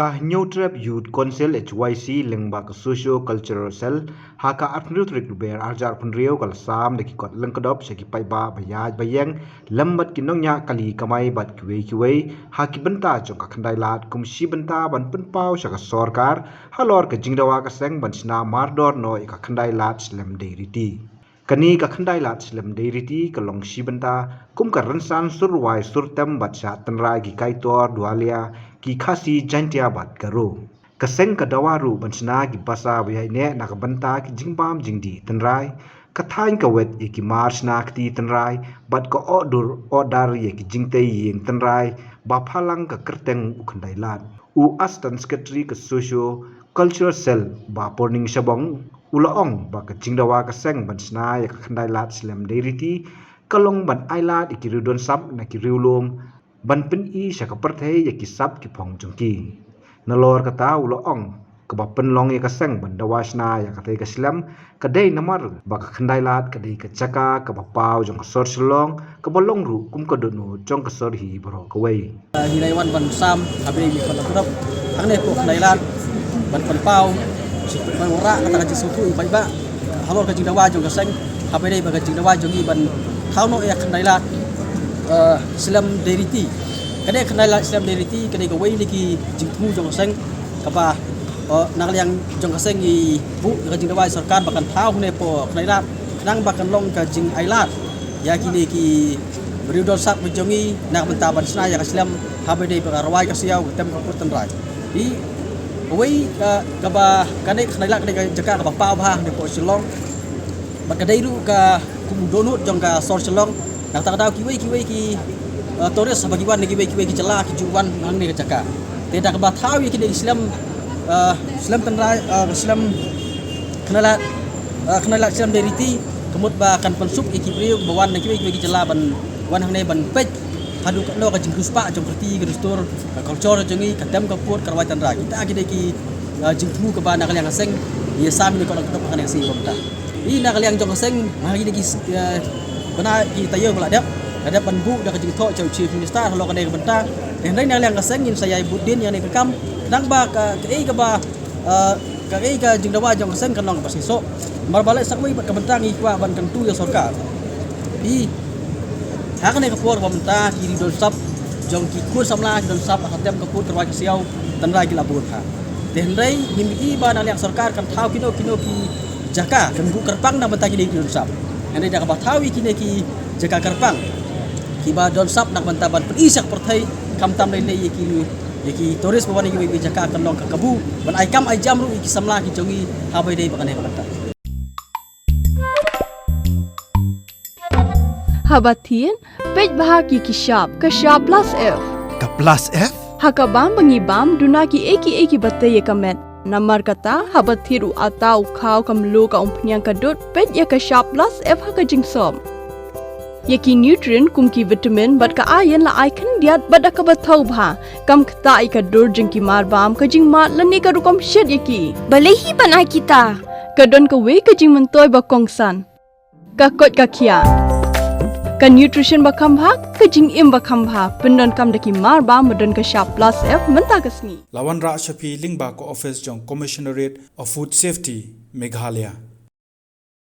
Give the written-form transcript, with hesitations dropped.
Haka Newtrap Youth Council HYC lengbak Socio Cultural Cell haka Artnutrik Luber Arjar Punrio kal Sam de Kikot Lengkodop Shaki Paiba Bayaj Bayeng Lembat Kinongnya Kali Kamai Bat Kiwe Haki Benta Jongka Kandai Lat Kumshi Benta Ban Penpau Shaka Sorkar Halor ke Jingdawa Kaseng Bansna Mardor No Ika Kandai Lat Slem Deiriti Kani ka khandai lat slem deiriti kalong shibanta kum ka ransan surwai surtem batcha tanra gi kaitor dualia ki khasi jantia bat karo kaseng ka dawaru bansna gi basa bai ne na ka banta ki jingbam jingdi tanrai ka thain ka wet e ki march na kti tanrai bat ko odar ye ki jingtei yeng tanrai ba phalang ka kerteng u khandai lat u astan secretary ka socio cultural cell ba porning shabong Ulaong baka jingdawa kaseng bansna ya khandai lat slem deiriti kalong ban ailat ikirudon sap na kiriulom ban pen I saka perthei ya kisap ki phong jongki nalor kata ulaong kaba penlong ya kaseng ban dawasna ya katai kaslam kadai namar baka khandai lat kadai kacaka kaba pau jong kasor selong kaba longru kum kadonu jong kasor hi bro kawai Hinaiwan ban sam abi mi kon kurap angne ko khandai lat ban pau ban ora kata ka sutu I baiba halor ka jingdawa jong kaseng apa dei baga jingdawa jong I ban thauno ya khandai lat Islam deriti kadai khandai lat Islam deriti kadai ka wei liki jingtmu jong kaseng kapa nang jong kaseng I bu ka jingdawa sarkar bakan thau ne po khandai lat nang bakan long ka jing ailat ya kini ki beriudol sak bejongi nak mentaban sna ya Islam apa dei baga rawai ka siau tem ka putan rai di Wei kaba kanai khandai lat kanai jaka kaba pau bah de po silong bakadai ru ka kumudonut jong ka sor silong nak tak tahu kiwei ki tores bagiwan ki kiwei ki jela ki juwan nang ni jaka tidak kaba tahu ki Islam Islam tanrai Islam khandai lat Islam deriti kemut ba kan pensup ki priu bawan ki kiwei ki jela ban wan hang ne ban pej hadu ka no ka jingkus pa jong kerti gestur culture jongi kadam ka put karwai tanra kita ki ki jingtmu ka ba nakal yang aseng ye sam ni ko nak kan yang si bomta I nakal yang jong aseng ma ki bana ki tayo bala dap ada panbu da ka jingtho chau chief minister lo ka ne ka benta den dai nakal yang aseng in saya budin yang ni kam nang ba ka ka ba ka jingdawa jong aseng kan long pasiso mar balai sakwi ka benta ngi kwa ban kan tu ya sorkar I hak ne kapur pementa kiri don sap jong ki kur samla don sap hatem kapur terwai siau tanrai ki labur ha tenrai himi ba na liang sarkar kan thau kino ki jaka kan bu kerpang na benta ki don sap ane da ka thau ki ne ki jaka kerpang ki ba don sap nak benta ban isak perthai kam tam le ki toris bawan ki jaka kan long ka kabu ban ai kam ai jam ru ki samla ki jongi habai dei bakane benta Habatin, pej bahagi kishab plus F. Ka plus F? Hakabam bangibam dunaki eki bate ye kamet. Namar kata habathiru atau khau kamlu ka umpnyang kadut pej ye kishab plus F haka jingsom. Yeki nutrient kumki vitamin bat ka ayen la aikan diat bat akabathau bha. Kam kata ikadur jingki marbam ka jingmat lani ka rukom shed yeki. Balehi banai kita. Kadon ka we ka jing mentoy bakongsan. Kakot kakia. Ka nutrition bakam bhak ka jing im bakam bha pendon kam daki mar ba modon ka sharp plus F menta kasni Lawan Ra Shafi Lingba ko office jong commissionerate of food safety Meghalaya